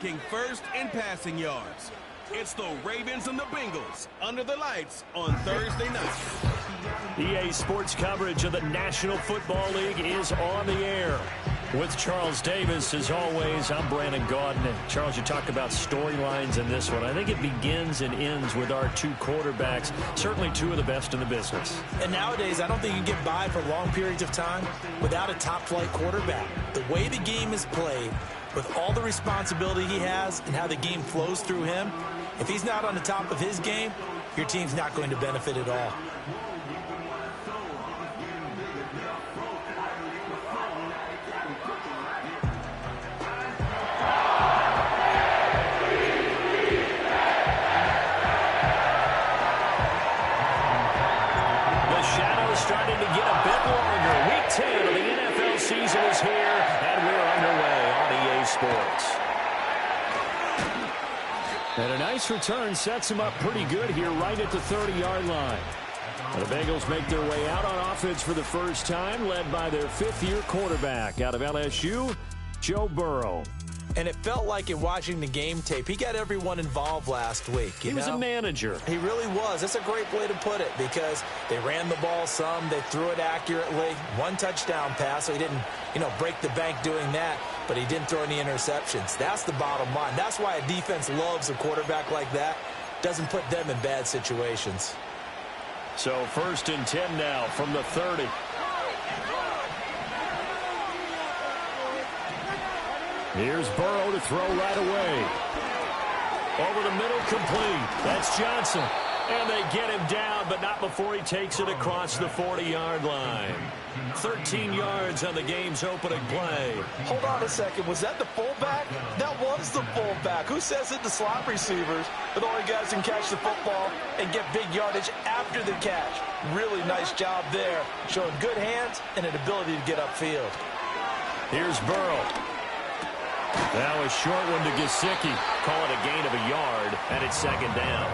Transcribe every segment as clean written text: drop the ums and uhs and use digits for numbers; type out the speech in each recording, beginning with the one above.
First in passing yards. It's the Ravens and the Bengals under the lights on Thursday night. EA Sports coverage of the National Football League is on the air. With Charles Davis, as always, I'm Brandon Gaudin. And Charles, you talk about storylines in this one. I think it begins and ends with our two quarterbacks, certainly two of the best in the business. And nowadays, I don't think you can get by for long periods of time without a top-flight quarterback. The way the game is played, with all the responsibility he has and how the game flows through him, if he's not on the top of his game, your team's not going to benefit at all. The shadow's starting to get a bit longer. Week 10 of the NFL season is here, and we're underway on EA Sports. And a nice return sets him up pretty good here right at the 30-yard line. And the Bengals make their way out on offense for the first time, led by their fifth-year quarterback out of LSU, Joe Burrow. And it felt like in watching the game tape, he got everyone involved last week. He was a manager. He really was. That's a great way to put it because they ran the ball some. They threw it accurately. One touchdown pass, so he didn't, break the bank doing that, but he didn't throw any interceptions. That's the bottom line. That's why a defense loves a quarterback like that. Doesn't put them in bad situations. So 1st and 10 now from the 30. Here's Burrow to throw right away. Over the middle, complete. That's Johnson. And they get him down, but not before he takes it across the 40-yard line. 13 yards on the game's opening play. Hold on a second. Was that the fullback? That was the fullback. Who says it? The slot receivers are the only guys who can catch the football and get big yardage after the catch. Really nice job there, showing good hands and an ability to get upfield. Here's Burrow. Now a short one to Gesicki. Call it a gain of a yard, and it's second down.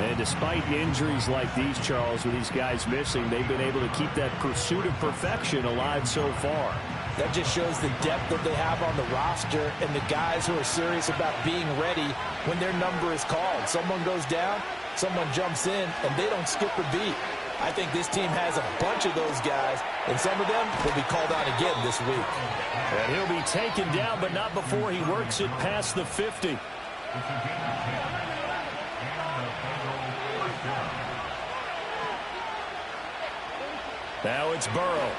And despite injuries like these, Charles, with these guys missing, they've been able to keep that pursuit of perfection alive so far. That just shows the depth that they have on the roster and the guys who are serious about being ready when their number is called. Someone goes down, someone jumps in, and they don't skip a beat. I think this team has a bunch of those guys, and some of them will be called on again this week. And he'll be taken down, but not before he works it past the 50. Now it's Burrow.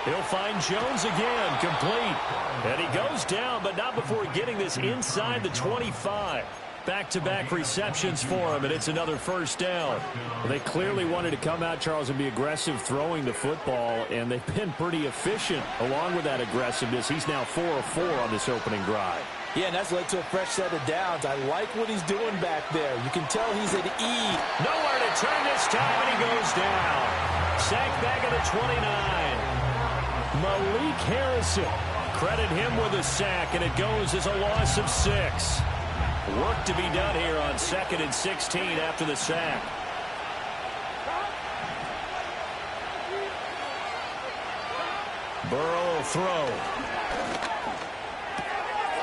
He'll find Jones again, complete. And he goes down, but not before getting this inside the 25. Back-to-back receptions for him, and it's another first down. Well, they clearly wanted to come out, Charles, and be aggressive throwing the football, and they've been pretty efficient along with that aggressiveness. He's now 4 of 4 on this opening drive. Yeah, and that's led to a fresh set of downs. I like what he's doing back there. You can tell he's at E. Nowhere to turn this time, and he goes down. Sacked back at the 29. Malik Harrison. Credit him with a sack, and it goes as a loss of 6. Work to be done here on 2nd and 16 after the sack. Burrow will throw.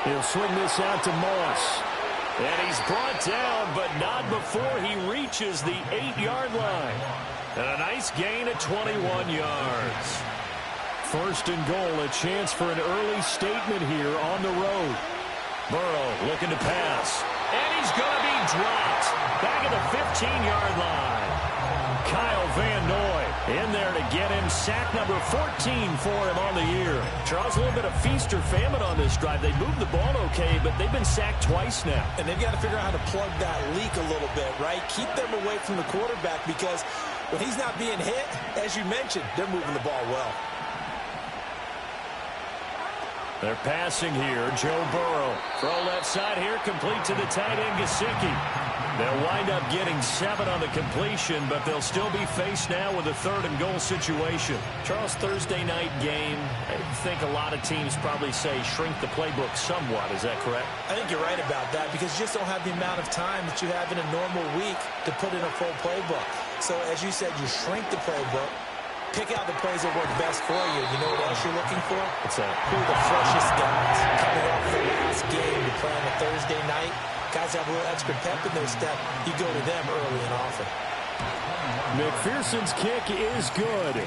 He'll swing this out to Moss. And he's brought down, but not before he reaches the 8-yard line. And a nice gain of 21 yards. 1st and goal, a chance for an early statement here on the road. Burrow looking to pass. And he's going to be dropped. Back at the 15-yard line. Kyle Van Noy in there to get him. Sack number 14 for him on the year. Charles, a little bit of feast or famine on this drive. They moved the ball okay, but they've been sacked twice now. And they've got to figure out how to plug that leak a little bit, right? Keep them away from the quarterback because when he's not being hit, as you mentioned, they're moving the ball well. They're passing here. Joe Burrow. Throw left side here, complete to the tight end, Gesicki. They'll wind up getting 7 on the completion, but they'll still be faced now with a 3rd and goal situation. Charles, Thursday night game, I think a lot of teams probably say shrink the playbook somewhat. Is that correct? I think you're right about that because you just don't have the amount of time that you have in a normal week to put in a full playbook. So as you said, you shrink the playbook, pick out the plays that work best for you. You know what else you're looking for? It's who are the freshest guys coming off the last game to play on a Thursday night. Guys have a little extra pep in their step. You go to them early and often. McPherson's kick is good.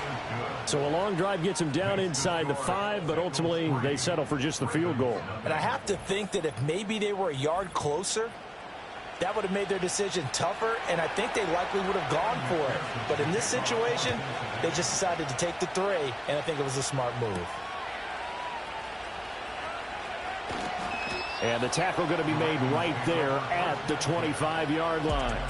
So a long drive gets him down inside the 5, but ultimately they settle for just the field goal. And I have to think that if maybe they were a yard closer, that would have made their decision tougher, and I think they likely would have gone for it. But in this situation, they just decided to take the 3, and I think it was a smart move. And the tackle going to be made right there at the 25-yard line.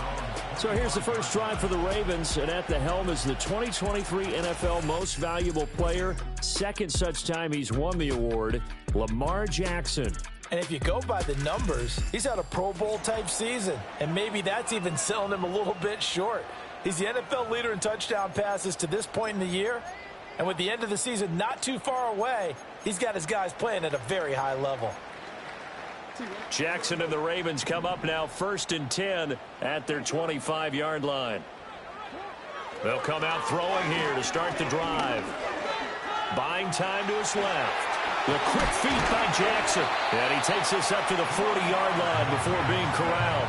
So here's the first drive for the Ravens, and at the helm is the 2023 NFL Most Valuable Player. Second such time he's won the award, Lamar Jackson. And if you go by the numbers, he's had a Pro Bowl-type season, and maybe that's even selling him a little bit short. He's the NFL leader in touchdown passes to this point in the year, and with the end of the season not too far away, he's got his guys playing at a very high level. Jackson and the Ravens come up now 1st and 10 at their 25-yard line. They'll come out throwing here to start the drive. Buying time to his left. The quick feet by Jackson. And he takes this up to the 40-yard line before being corralled.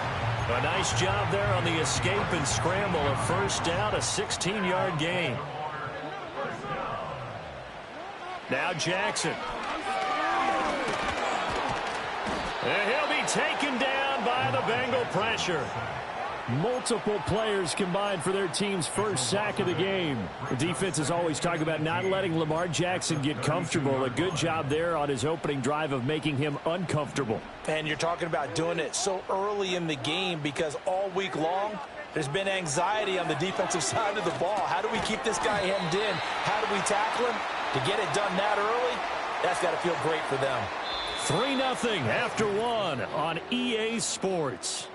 A nice job there on the escape and scramble. A first down, a 16-yard gain. Now Jackson. And he'll be taken down by the Bengal pressure. Multiple players combined for their team's first sack of the game. The defense is always talking about not letting Lamar Jackson get comfortable. A good job there on his opening drive of making him uncomfortable. And you're talking about doing it so early in the game because all week long, there's been anxiety on the defensive side of the ball. How do we keep this guy hemmed in? How do we tackle him? To get it done that early, that's got to feel great for them. 3-0 after 1 on EA Sports.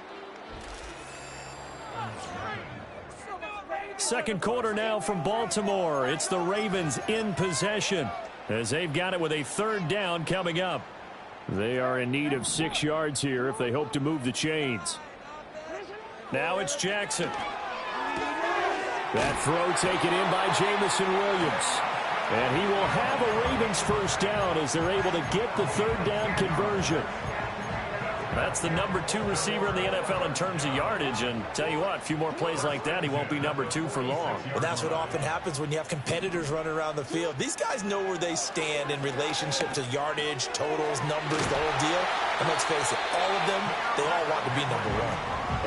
Second quarter now from Baltimore. It's the Ravens in possession as they've got it with a 3rd down coming up. They are in need of 6 yards here if they hope to move the chains. Now it's Jackson. That throw taken in by Jamison Williams. And he will have a Ravens first down as they're able to get the 3rd down conversion. That's the number 2 receiver in the NFL in terms of yardage. And tell you what, a few more plays like that, he won't be number 2 for long. Well, that's what often happens when you have competitors running around the field. These guys know where they stand in relationship to yardage, totals, numbers, the whole deal. And let's face it, all of them, they all want to be number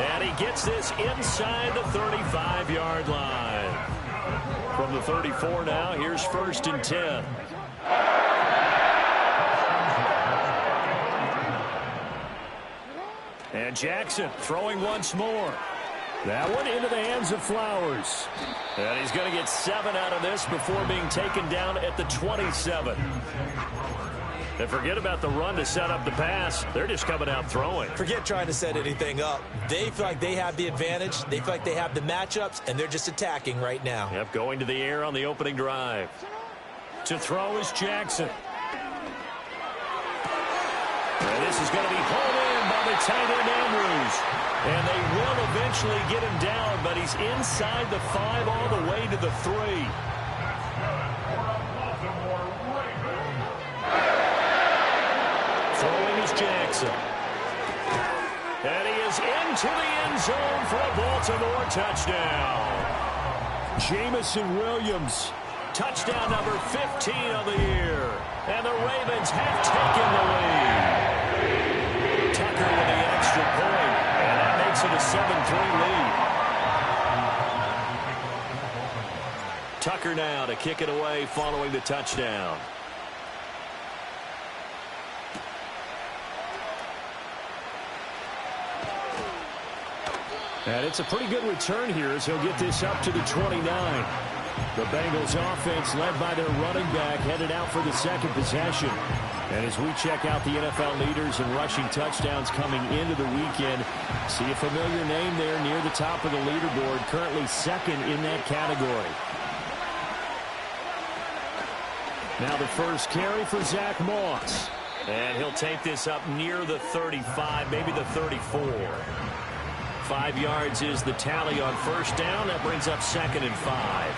1. And he gets this inside the 35-yard line. From the 34 now, here's 1st and 10. And Jackson throwing once more. That one into the hands of Flowers. And he's going to get 7 out of this before being taken down at the 27. And forget about the run to set up the pass. They're just coming out throwing. Forget trying to set anything up. They feel like they have the advantage. They feel like they have the matchups, and they're just attacking right now. Yep, going to the air on the opening drive. To throw is Jackson. And this is going to be pulled in by the tight end Andrews. And they will eventually get him down, but he's inside the 5 all the way to the 3. Throwing is Jackson. And he is into the end zone for a Baltimore touchdown. Jamison Williams, touchdown number 15 of the year. And the Ravens have taken the lead. Tucker with the extra point, and that makes it a 7-3 lead. Tucker now to kick it away following the touchdown. And it's a pretty good return here as he'll get this up to the 29. The Bengals offense led by their running back headed out for the second possession. And as we check out the NFL leaders in rushing touchdowns coming into the weekend, see a familiar name there near the top of the leaderboard, currently second in that category. Now the first carry for Zach Moss. And he'll take this up near the 35, maybe the 34. 5 yards is the tally on first down. That brings up 2nd and 5.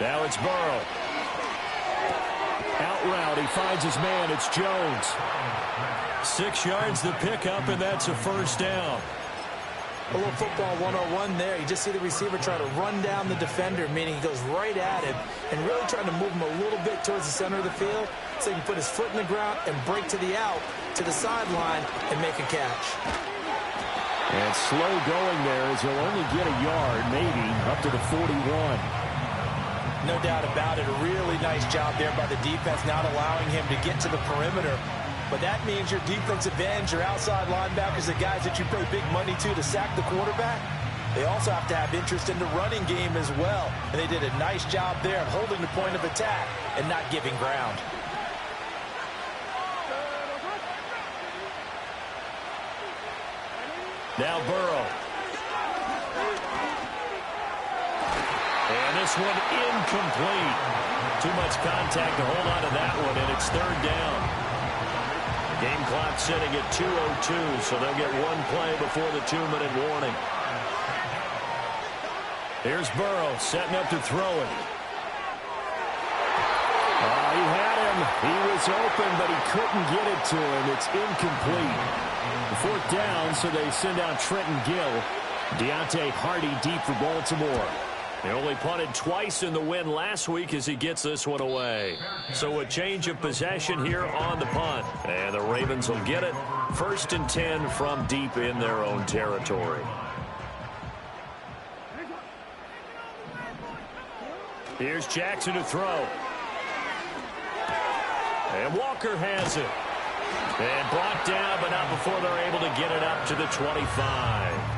Now it's Burrow. Out route, he finds his man. It's Jones. 6 yards the pickup, and that's a first down. A little football 101 there. You just see the receiver try to run down the defender, meaning he goes right at him and really trying to move him a little bit towards the center of the field so he can put his foot in the ground and break to the out, to the sideline, and make a catch. And slow going there as he'll only get a yard, maybe, up to the 41. No doubt about it. A really nice job there by the defense, not allowing him to get to the perimeter. But that means your defensive ends, your outside linebackers, the guys that you pay big money to sack the quarterback, they also have to have interest in the running game as well. And they did a nice job there of holding the point of attack and not giving ground. Now Burrow. And this one incomplete. Too much contact to hold on to that one, and it's third down. Game clock sitting at 2:02, so they'll get one play before the 2-minute warning. Here's Burrow setting up to throw it. He had him. He was open, but he couldn't get it to him. It's incomplete. The 4th down, so they send out Trenton Gill. Deontay Hardy deep for Baltimore. They only punted twice in the win last week as he gets this one away. So a change of possession here on the punt. And the Ravens will get it. 1st and 10 from deep in their own territory. Here's Jackson to throw. And Walker has it. And brought down, but not before they're able to get it up to the 25.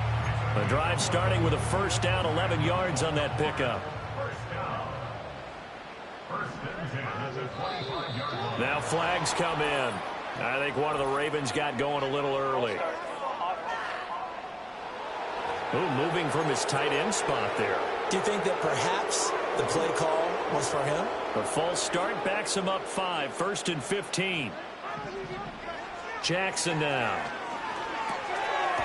The drive starting with a first down, 11 yards on that pickup. Now flags come in. I think one of the Ravens got going a little early. Ooh, moving from his tight end spot there. Do you think that perhaps the play call was for him? The false start backs him up 5, 1st and 15. Jackson now.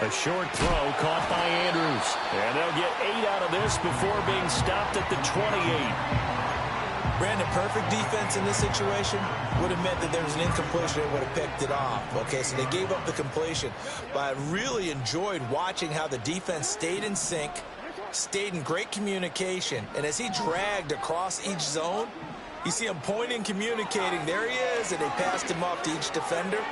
A short throw caught by Andrews. And they'll get 8 out of this before being stopped at the 28. Brandon, perfect defense in this situation would have meant that there was an incompletion. They would have picked it off. Okay, so they gave up the completion. But I really enjoyed watching how the defense stayed in sync, stayed in great communication. And as he dragged across each zone, you see him pointing, communicating. There he is, and they passed him off to each defender.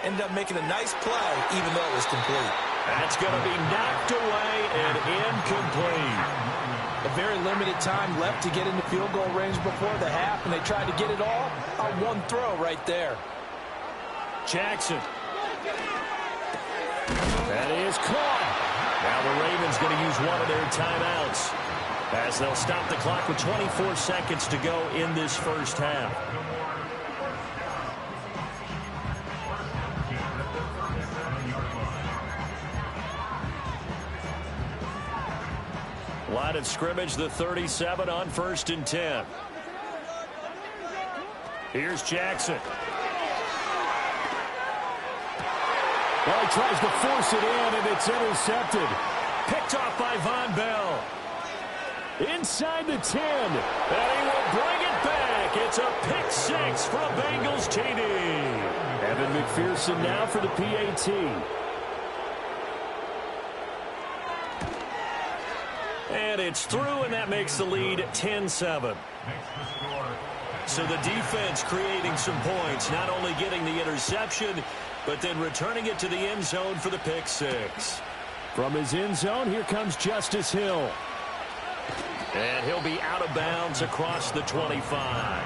Ended up making a nice play, even though it was complete. That's going to be knocked away and incomplete. A very limited time left to get into field goal range before the half, and they tried to get it all on one throw right there. Jackson. That is caught. Now the Ravens going to use one of their timeouts as they'll stop the clock with 24 seconds to go in this first half. Line of scrimmage, the 37 on 1st and 10. Here's Jackson. Well, he tries to force it in, and it's intercepted. Picked off by Von Bell. Inside the 10. And he will bring it back. It's a pick 6 for a Bengals TD. Evan McPherson now for the PAT. And it's through, and that makes the lead 10-7. So the defense creating some points, not only getting the interception, but then returning it to the end zone for the pick 6. From his end zone, here comes Justice Hill. And he'll be out of bounds across the 25.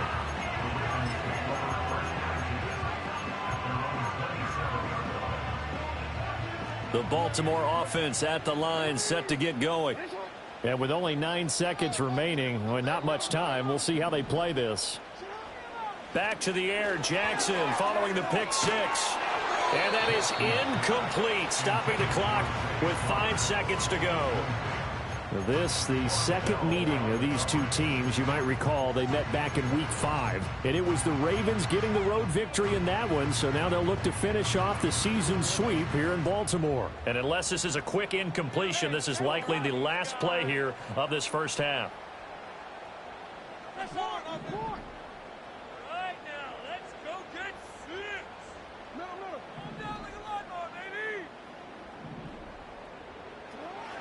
The Baltimore offense at the line, set to get going. And with only 9 seconds remaining, well, not much time, we'll see how they play this. Back to the air, Jackson following the pick 6. And that is incomplete, stopping the clock with 5 seconds to go. This, the second meeting of these two teams. You might recall they met back in Week 5. And it was the Ravens getting the road victory in that one, so now they'll look to finish off the season sweep here in Baltimore. And unless this is a quick incompletion, this is likely the last play here of this first half.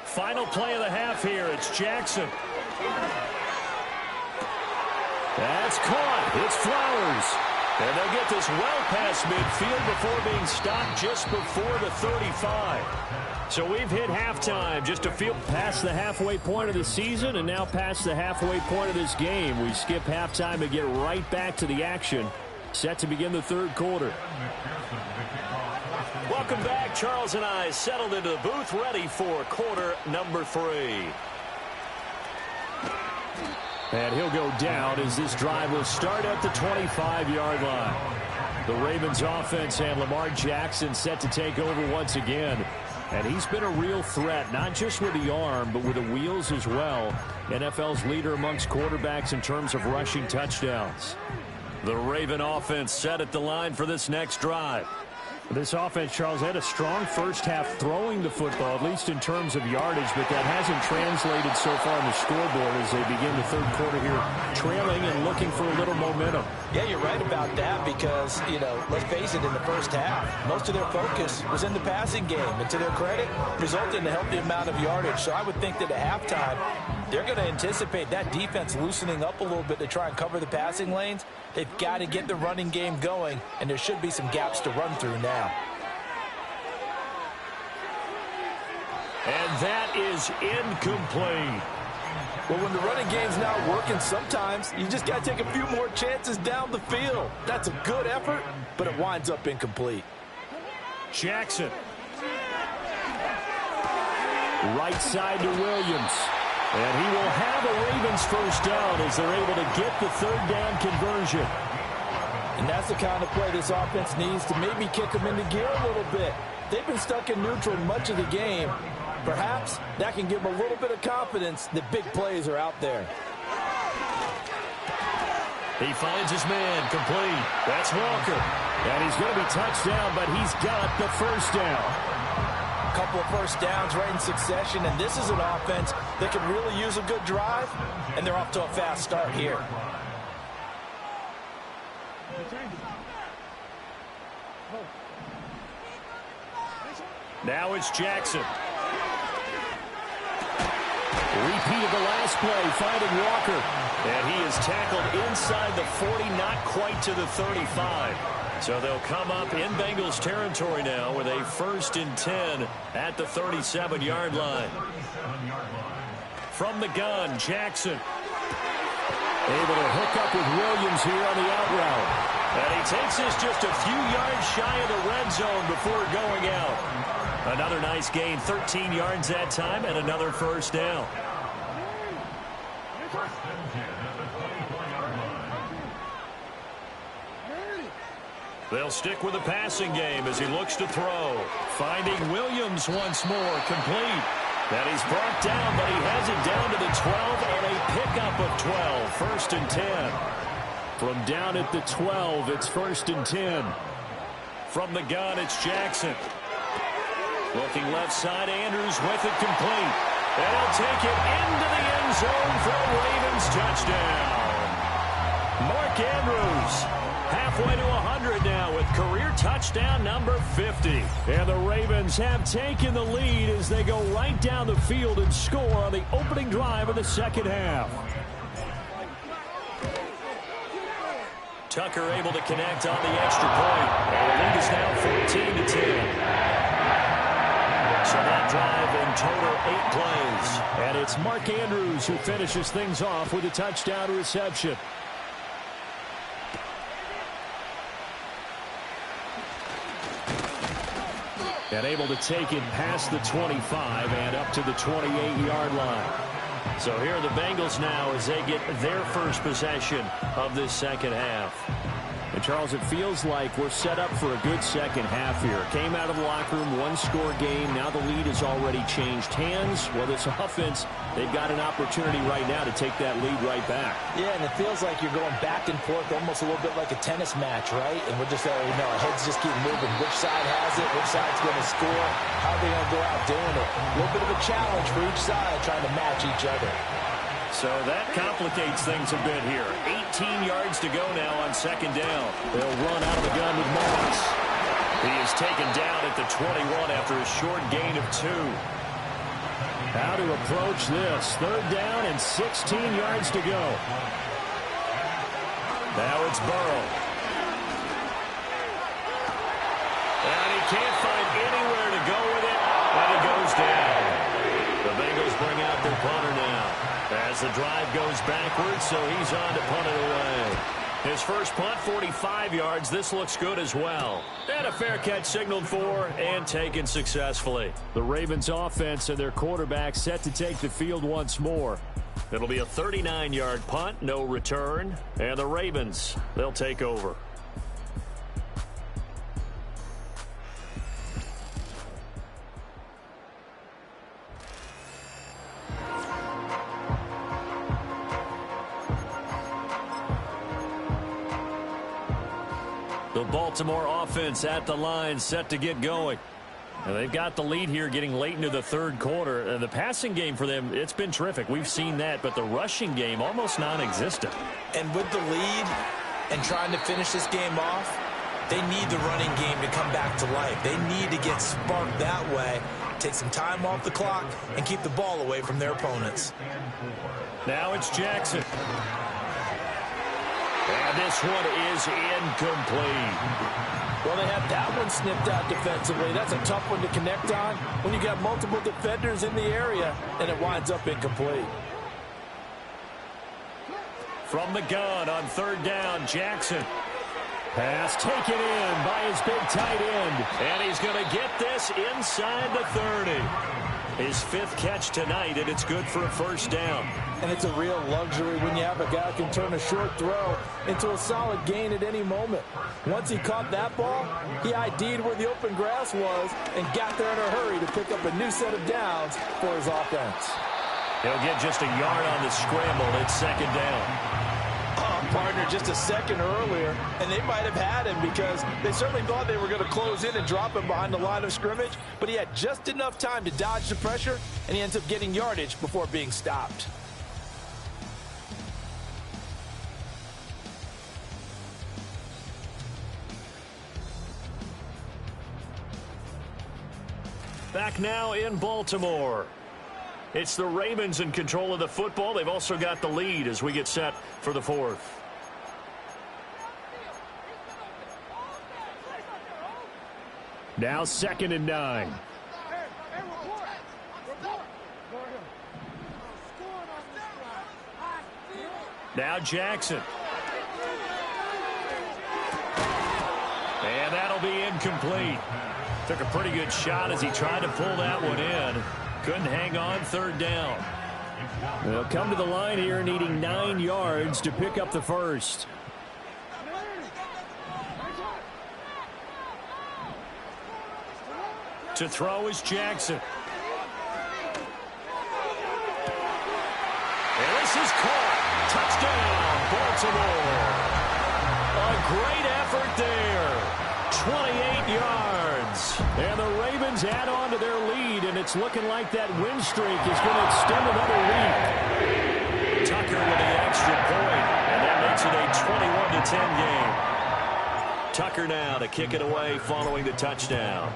Final play of the half here. It's Jackson. That's caught. It's Flowers. And they'll get this well past midfield before being stopped just before the 35. So we've hit halftime, just a few past the halfway point of the season and now past the halfway point of this game. We skip halftime and get right back to the action. Set to begin the third quarter. Welcome back. Charles and I settled into the booth, ready for quarter number 3. And he'll go down as this drive will start at the 25-yard line. The Ravens offense and Lamar Jackson set to take over once again. And he's been a real threat, not just with the arm, but with the wheels as well. NFL's leader amongst quarterbacks in terms of rushing touchdowns. The Raven offense set at the line for this next drive. This offense, Charles, had a strong first half throwing the football, at least in terms of yardage, but that hasn't translated so far on the scoreboard as they begin the third quarter here, trailing and looking for a little momentum. Yeah, you're right about that because, let's face it, in the first half, most of their focus was in the passing game. And to their credit, resulted in a healthy amount of yardage. So I would think that at halftime, they're going to anticipate that defense loosening up a little bit to try and cover the passing lanes. They've got to get the running game going, and there should be some gaps to run through now. And that is incomplete. Well, when the running game's not working, sometimes you just got to take a few more chances down the field. That's a good effort, but it winds up incomplete. Jackson. Right side to Williams. And he will have a Ravens first down as they're able to get the third down conversion. And that's the kind of play this offense needs to maybe kick them into gear a little bit. They've been stuck in neutral much of the game. Perhaps that can give them a little bit of confidence that big plays are out there. He finds his man complete. That's Walker. And he's going to be touched down, but he's got the first down. A couple of first downs right in succession, and this is an offense that can really use a good drive, and they're off to a fast start here. Now it's Jackson. Repeat of the last play, finding Walker. And he is tackled inside the 40, not quite to the 35. So they'll come up in Bengals territory now with a 1st and 10 at the 37-yard line. From the gun, Jackson. Able to hook up with Williams here on the out route. And he takes this just a few yards shy of the red zone before going out. Another nice gain, 13 yards that time, and another first down. They'll stick with the passing game as he looks to throw. Finding Williams once more, complete. And he's brought down, but he has it down to the 12 and a pickup of 12. 1st and 10. From down at the 12, it's 1st and 10. From the gun, it's Jackson. Looking left side, Andrews with it complete. And he'll take it into the end zone for a Ravens touchdown. Mark Andrews halfway to 100 now with career touchdown number 50. And the Ravens have taken the lead as they go right down the field and score on the opening drive of the second half. Tucker able to connect on the extra point. And the lead is now 14-10. So that drive in total 8 plays. And it's Mark Andrews who finishes things off with a touchdown reception. And able to take it past the 25 and up to the 28-yard line. So here are the Bengals now as they get their first possession of this second half. And, Charles, it feels like we're set up for a good second half here. Came out of the locker room, one-score game. Now the lead has already changed hands. Well, this offense, they've got an opportunity right now to take that lead right back. Yeah, and it feels like you're going back and forth almost a little bit like a tennis match, right? And we're just, our heads just keep moving. Which side has it? Which side's going to score? How are they going to go out doing it? A little bit of a challenge for each side trying to match each other. So that complicates things a bit here. 18 yards to go now on second down. They'll run out of the gun with Moss. He is taken down at the 21 after a short gain of 2. How to approach this. Third down and 16 yards to go. Now it's Burrow. And he can't find anywhere to go with it. And he goes down. The Bengals bring out their punter now. As the drive goes backwards, so he's on to punt it away. His first punt, 45 yards. This looks good as well. And a fair catch signaled for and taken successfully. The Ravens offense and their quarterback set to take the field once more. It'll be a 39-yard punt, no return. And the Ravens, they'll take over. The Baltimore offense at the line, set to get going. And they've got the lead here getting late into the third quarter. And the passing game for them, it's been terrific. We've seen that, but the rushing game almost non-existent. And with the lead and trying to finish this game off, they need the running game to come back to life. They need to get sparked that way, take some time off the clock, and keep the ball away from their opponents. Now it's Jackson. And this one is incomplete. Well, they had that one snipped out defensively. That's a tough one to connect on when you got multiple defenders in the area, and it winds up incomplete. From the gun on third down, Jackson. Pass taken in by his big tight end. And he's going to get this inside the 30. His fifth catch tonight, and it's good for a first down. And it's a real luxury when you have a guy who can turn a short throw into a solid gain at any moment. Once he caught that ball, he ID'd where the open grass was and got there in a hurry to pick up a new set of downs for his offense. He'll get just a yard on the scramble. It's second down. Partner just a second earlier, and they might have had him because they certainly thought they were going to close in and drop him behind the line of scrimmage, but he had just enough time to dodge the pressure, and he ends up getting yardage before being stopped. Back now in Baltimore. It's the Ravens in control of the football. They've also got the lead as we get set for the fourth. Now 2nd and 9. Now Jackson. And that'll be incomplete. Took a pretty good shot as he tried to pull that one in. Couldn't hang on, third down. They'll come to the line here needing 9 yards to pick up the first. To throw is Jackson. And this is caught. Touchdown, Baltimore. A great effort there. 28 yards. And the Ravens add on to their lead, and it's looking like that win streak is going to extend another week. Tucker with the extra point, and that makes it a 21-10 game. Tucker now to kick it away following the touchdown.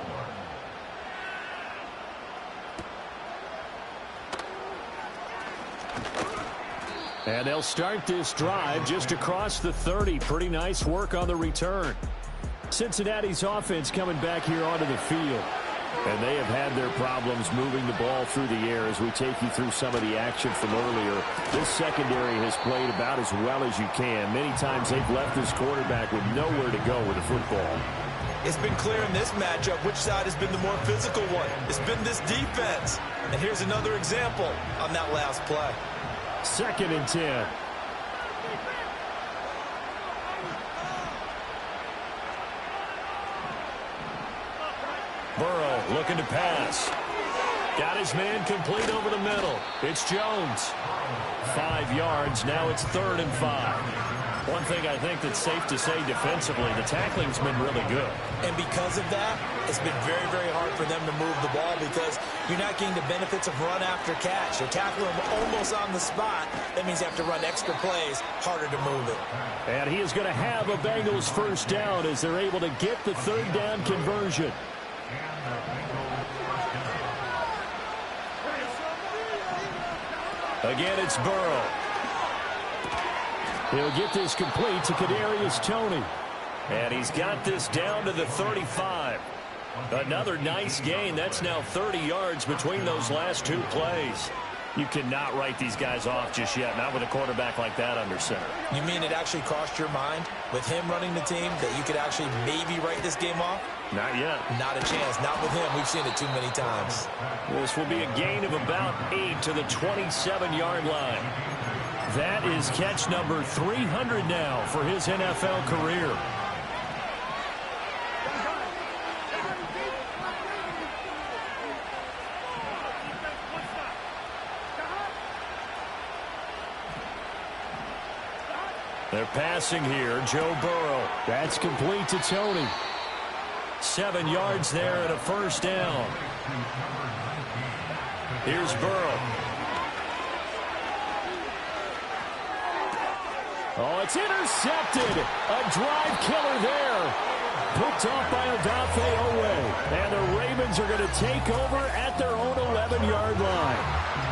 And they'll start this drive just across the 30. Pretty nice work on the return. Cincinnati's offense coming back here onto the field. And they have had their problems moving the ball through the air as we take you through some of the action from earlier. This secondary has played about as well as you can. Many times they've left this quarterback with nowhere to go with the football. It's been clear in this matchup which side has been the more physical one. It's been this defense. And here's another example on that last play. 2nd and 10. Burrow looking to pass. Got his man complete over the middle. It's Jones. 5 yards. Now it's 3rd and 5. One thing I think that's safe to say defensively, the tackling's been really good. And because of that, it's been very, very hard for them to move the ball because you're not getting the benefits of run after catch. They're tackling them almost on the spot. That means you have to run extra plays, harder to move it. And he is going to have a Bengals first down as they're able to get the third down conversion. Again, it's Burrow. He'll get this complete to Kadarius Toney. And he's got this down to the 35. Another nice gain. That's now 30 yards between those last two plays. You cannot write these guys off just yet, not with a quarterback like that under center. You mean it actually crossed your mind with him running the team that you could actually maybe write this game off? Not yet. Not a chance. Not with him. We've seen it too many times. This will be a gain of about 8 to the 27-yard line. That is catch number 300 now for his NFL career. They're passing here. Joe Burrow. That's complete to Toney. 7 yards there and a first down. Here's Burrow. Oh, it's intercepted. A drive killer there. Picked off by Odafe Owe. And the Ravens are going to take over at their own 11-yard line.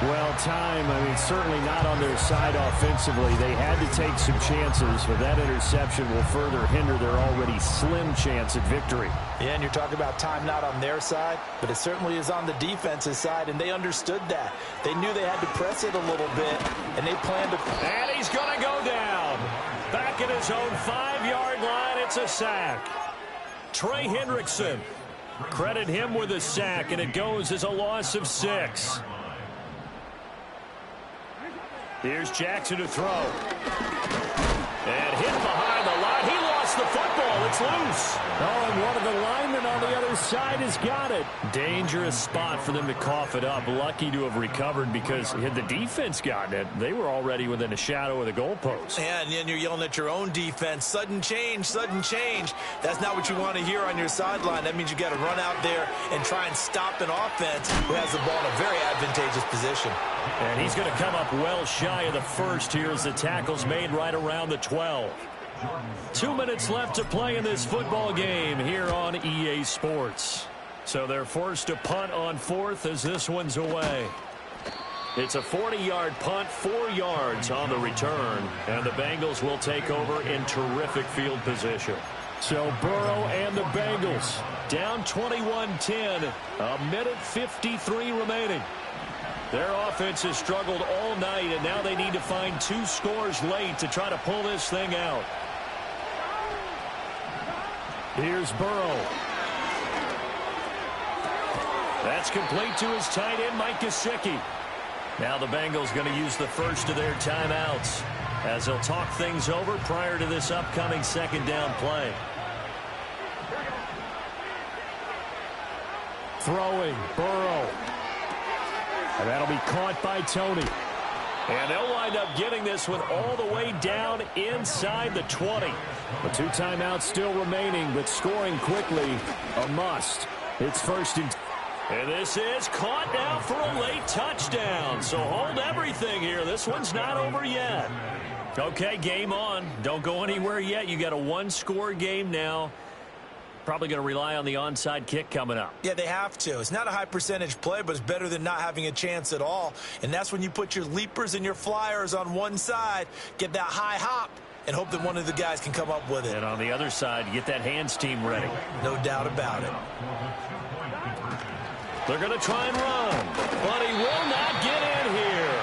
Well, time, certainly not on their side offensively. They had to take some chances, but that interception will further hinder their already slim chance at victory. Yeah, and you're talking about time not on their side, but it certainly is on the defense's side, and they understood that. They knew they had to press it a little bit, and they planned to... And he's going to go down. Back at his own 5-yard line, it's a sack. Trey Hendrickson, credit him with a sack, and it goes as a loss of 6. Here's Jackson to throw. And hit behind the line. He lost the football. It's loose. Oh, and one of the linemen on the other side has got it. Dangerous spot for them to cough it up. Lucky to have recovered because had the defense gotten it, they were already within a shadow of the goalpost. Yeah, and then you're yelling at your own defense. Sudden change, sudden change. That's not what you want to hear on your sideline. That means you got to run out there and try and stop an offense who has the ball in a very advantageous position. And he's going to come up well shy of the first here as the tackle's made right around the 12. 2 minutes left to play in this football game here on EA Sports. So they're forced to punt on fourth as this one's away. It's a 40-yard punt, 4 yards on the return, and the Bengals will take over in terrific field position. So Burrow and the Bengals down 21-10, a minute 53 remaining. Their offense has struggled all night, and now they need to find 2 scores late to try to pull this thing out. Here's Burrow. That's complete to his tight end, Mike Gesicki. Now the Bengals going to use the first of their timeouts as they'll talk things over prior to this upcoming second down play. Throwing, Burrow. And that'll be caught by Toney. And they'll wind up getting this one all the way down inside the 20. The 2 timeouts still remaining, but scoring quickly, a must. It's first and... And this is caught now for a late touchdown. So hold everything here. This one's not over yet. Okay, game on. Don't go anywhere yet. You got a 1-score game now. Probably going to rely on the onside kick coming up. Yeah, they have to. It's not a high percentage play, but it's better than not having a chance at all. And that's when you put your leapers and your flyers on one side, get that high hop, and hope that one of the guys can come up with it. And on the other side, get that hands team ready. No doubt about it. They're going to try and run, but he will not get in here.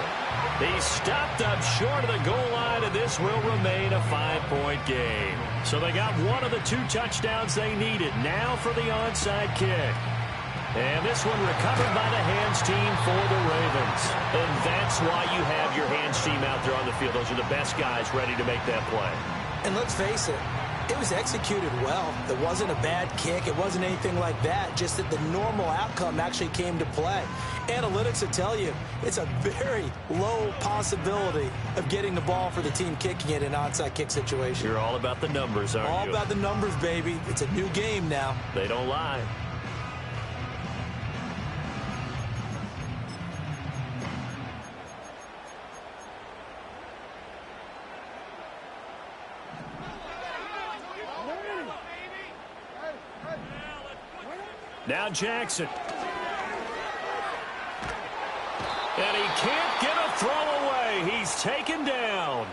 He's stopped up short of the goal line, and this will remain a 5-point game. So they got one of the 2 touchdowns they needed. Now for the onside kick. And this one recovered by the hands team for the Ravens. And that's why you have your hands team out there on the field. Those are the best guys ready to make that play. And let's face it, It was executed well. It wasn't a bad kick. It wasn't anything like that. Just that the normal outcome actually came to play. Analytics will tell you it's a very low possibility of getting the ball for the team kicking it in an onside kick situation. You're all about the numbers, aren't you? All about the numbers, baby. It's a new game now. They don't lie. Now Jackson. And he can't get a throw away. He's taken down.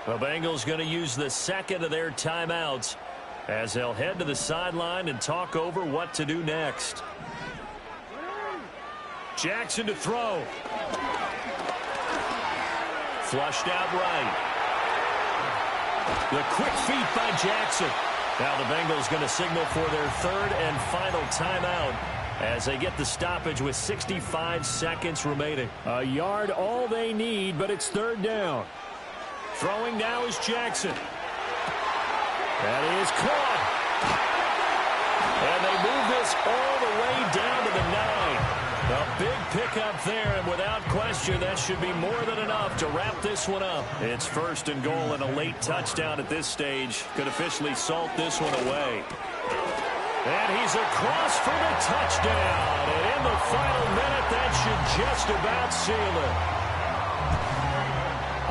The Bengals going to use the second of their timeouts as they'll head to the sideline and talk over what to do next. Jackson to throw. Flushed out right. The quick feet by Jackson. Now the Bengals going to signal for their third and final timeout as they get the stoppage with 65 seconds remaining. A yard all they need, but it's third down. Throwing now is Jackson. That is caught. And they move this all the way down to the 9. A big pickup there, and without question, that should be more than enough to wrap this one up. It's first and goal, and a late touchdown at this stage could officially salt this one away. And he's across for the touchdown. And in the final minute, that should just about seal it.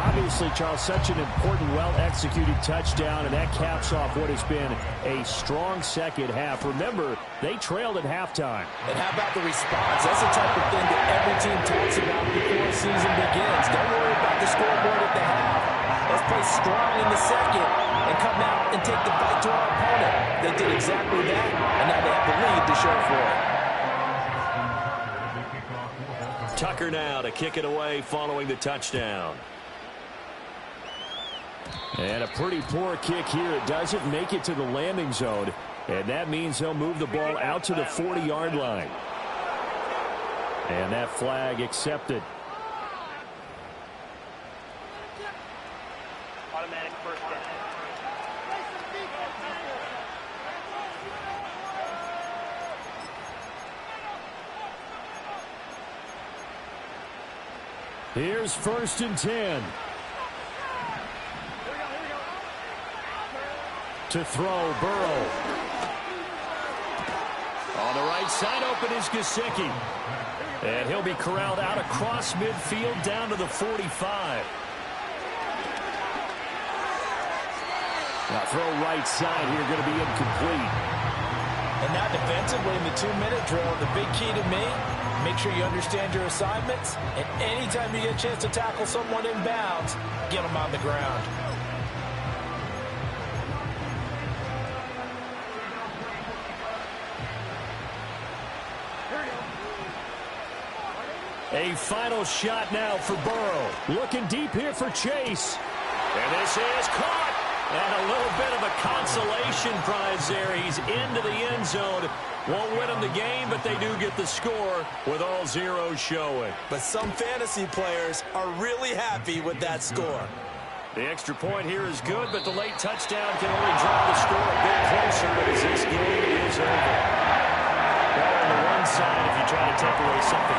Obviously, Charles, such an important, well-executed touchdown, and that caps off what has been a strong second half. Remember, they trailed at halftime. And how about the response? That's the type of thing that every team talks about before the season begins. Don't worry about the scoreboard at the half. Let's play strong in the second and come out and take the fight to our opponent. They did exactly that, and now they have the lead to show for it. Tucker now to kick it away following the touchdown. And a pretty poor kick here. It doesn't make it to the landing zone. And that means they'll move the ball out to the 40-yard line. And that flag accepted. Automatic first down. Here's first and 10. To throw, Burrow. On the right side, open is Gesicki. And he'll be corralled out across midfield down to the 45. Now throw right side here, going to be incomplete. And now defensively in the 2-minute drill, the big key to me, make sure you understand your assignments. And anytime you get a chance to tackle someone in bounds, get them on the ground. A final shot now for Burrow. Looking deep here for Chase. And this is caught. And a little bit of a consolation prize there. He's into the end zone. Won't win them the game, but they do get the score with all zeros showing. But some fantasy players are really happy with that score. The extra point here is good, but the late touchdown can only draw the score a bit closer as this game is over. Well, on the one side, if you try to take away something